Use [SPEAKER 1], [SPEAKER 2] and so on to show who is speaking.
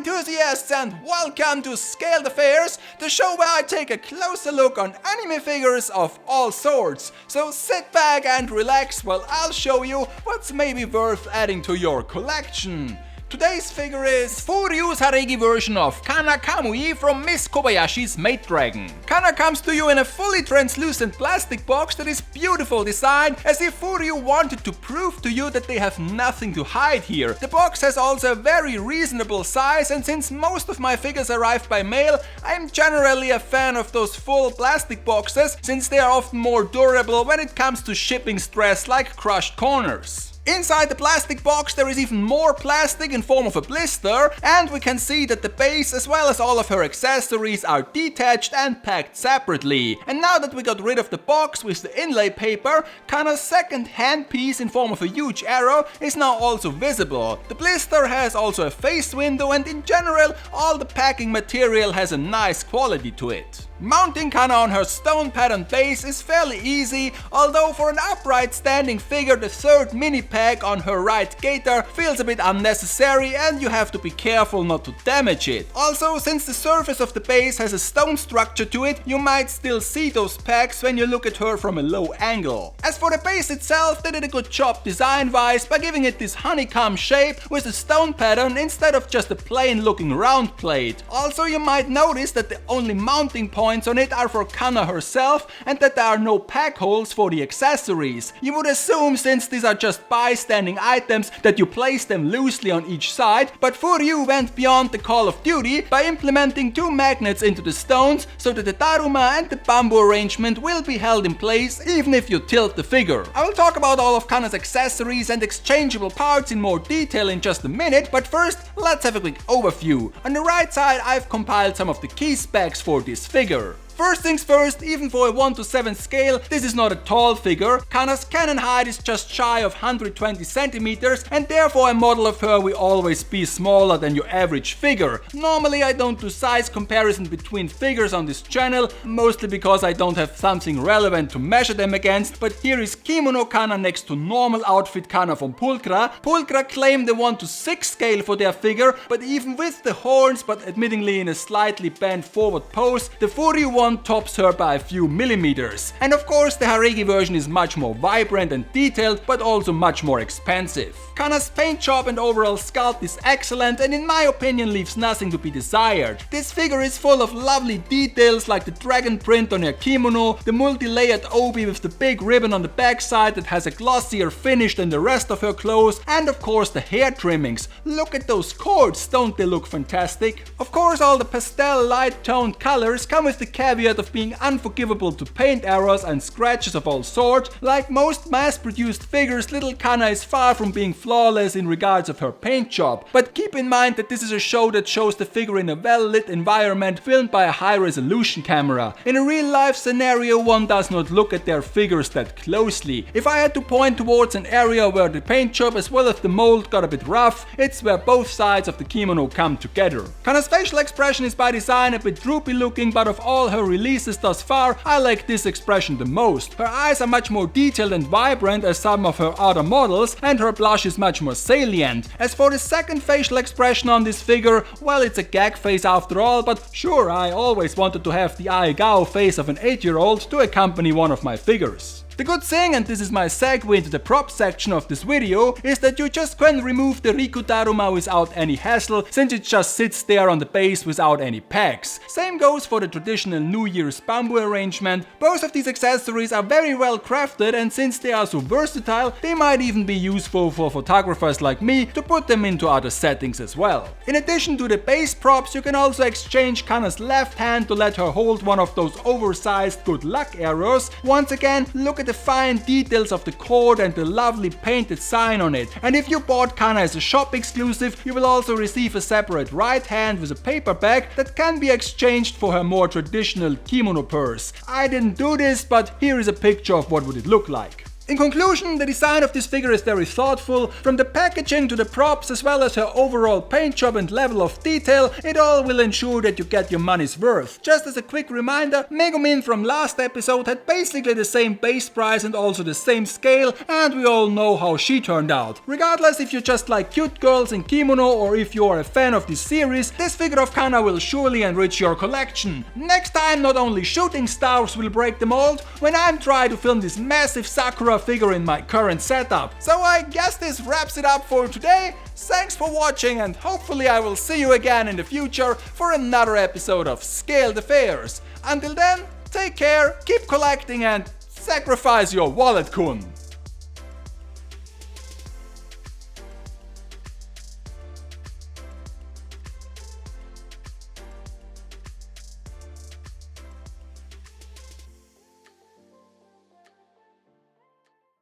[SPEAKER 1] enthusiasts, and welcome to Scaled Affairs, the show where I take a closer look on anime figures of all sorts. So sit back and relax while I'll show you what's maybe worth adding to your collection. Today's figure is FuRyu's Haregi version of Kanna Kamui from Miss Kobayashi's Maid Dragon. Kanna comes to you in a fully translucent plastic box that is beautiful design, as if FuRyu wanted to prove to you that they have nothing to hide here. The box has also a very reasonable size, and since most of my figures arrive by mail, I'm generally a fan of those full plastic boxes, since they are often more durable when it comes to shipping stress like crushed corners. Inside the plastic box there is even more plastic in form of a blister, and we can see that the base as well as all of her accessories are detached and packed separately. And now that we got rid of the box with the inlay paper, Kanna's second handpiece in form of a huge arrow is now also visible. The blister has also a face window, and in general all the packing material has a nice quality to it. Mounting Kanna on her stone pattern base is fairly easy, although for an upright standing figure the third mini pack on her right gaiter feels a bit unnecessary, and you have to be careful not to damage it. Also, since the surface of the base has a stone structure to it, you might still see those packs when you look at her from a low angle. As for the base itself, they did a good job design wise by giving it this honeycomb shape with a stone pattern instead of just a plain looking round plate. Also, you might notice that the only mounting points on it are for Kanna herself, and that there are no pack holes for the accessories. You would assume, since these are just bystanding items, that you place them loosely on each side, but FuRyu went beyond the call of duty by implementing two magnets into the stones so that the daruma and the bamboo arrangement will be held in place even if you tilt the figure. I will talk about all of Kanna's accessories and exchangeable parts in more detail in just a minute, but first let's have a quick overview. On the right side I've compiled some of the key specs for this figure. First things first, even for a 1:7 scale, this is not a tall figure. Kanna's cannon height is just shy of 120 centimeters, and therefore a model of her will always be smaller than your average figure. Normally I don't do size comparison between figures on this channel, mostly because I don't have something relevant to measure them against, but here is Kimono Kanna next to normal outfit Kanna from Pulcra. Pulcra claim the 1:6 scale for their figure, but even with the horns, but admittingly in a slightly bent forward pose, the FuRyu one tops her by a few millimeters. And of course the Haregi version is much more vibrant and detailed, but also much more expensive. Kanna's paint job and overall sculpt is excellent, and in my opinion leaves nothing to be desired. This figure is full of lovely details like the dragon print on her kimono, the multi-layered obi with the big ribbon on the backside that has a glossier finish than the rest of her clothes, and of course the hair trimmings. Look at those cords, don't they look fantastic? Of course all the pastel light toned colors come with the caveat of being unforgivable to paint errors and scratches of all sorts. Like most mass-produced figures, little Kanna is far from being flawless in regards of her paint job, but keep in mind that this is a show that shows the figure in a well-lit environment filmed by a high-resolution camera. In a real-life scenario one does not look at their figures that closely. If I had to point towards an area where the paint job as well as the mold got a bit rough, it's where both sides of the kimono come together. Kanna's facial expression is by design a bit droopy looking, but of all her releases thus far, I like this expression the most. Her eyes are much more detailed and vibrant as some of her other models, and her blush is much more salient. As for the second facial expression on this figure, well, it's a gag face after all, but sure, I always wanted to have the Aigao face of an 8-year-old to accompany one of my figures. The good thing, and this is my segue into the prop section of this video, is that you just can remove the Riku Daruma without any hassle, since it just sits there on the base without any pegs. Same goes for the traditional New Year's bamboo arrangement. Both of these accessories are very well crafted, and since they are so versatile, they might even be useful for photographers like me to put them into other settings as well. In addition to the base props, you can also exchange Kanna's left hand to let her hold one of those oversized good luck arrows. Once again, look at the fine details of the cord and the lovely painted sign on it. And if you bought Kanna as a shop exclusive, you will also receive a separate right hand with a paper bag that can be exchanged for her more traditional kimono purse. I didn't do this, but here is a picture of what would it look like. In conclusion, the design of this figure is very thoughtful. From the packaging to the props as well as her overall paint job and level of detail, it all will ensure that you get your money's worth. Just as a quick reminder, Megumin from last episode had basically the same base price and also the same scale, and we all know how she turned out. Regardless if you just like cute girls in kimono or if you are a fan of this series, this figure of Kanna will surely enrich your collection. Next time, not only shooting stars will break the mold, when I'm trying to film this massive Sakura figure in my current setup. So I guess this wraps it up for today. Thanks for watching, and hopefully I will see you again in the future for another episode of Scaled Affairs. Until then, take care, keep collecting and sacrifice your wallet, kun!